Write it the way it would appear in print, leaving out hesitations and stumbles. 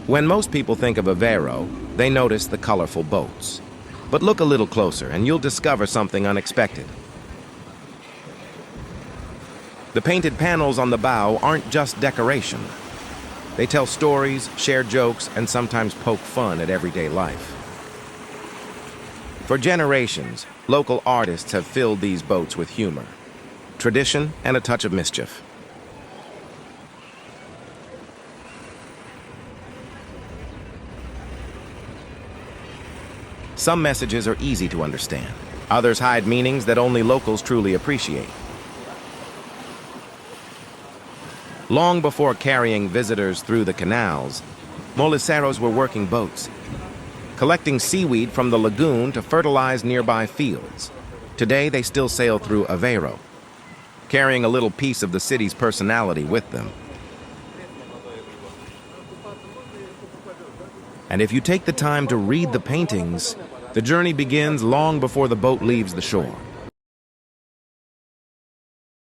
When most people think of Aveiro, they notice the colorful boats. But look a little closer and you'll discover something unexpected. The painted panels on the bow aren't just decoration. They tell stories, share jokes, and sometimes poke fun at everyday life. For generations, local artists have filled these boats with humor, tradition, and a touch of mischief. Some messages are easy to understand. Others hide meanings that only locals truly appreciate. Long before carrying visitors through the canals, Moliceros were working boats, collecting seaweed from the lagoon to fertilize nearby fields. Today, they still sail through Aveiro, carrying a little piece of the city's personality with them. And if you take the time to read the paintings, the journey begins long before the boat leaves the shore.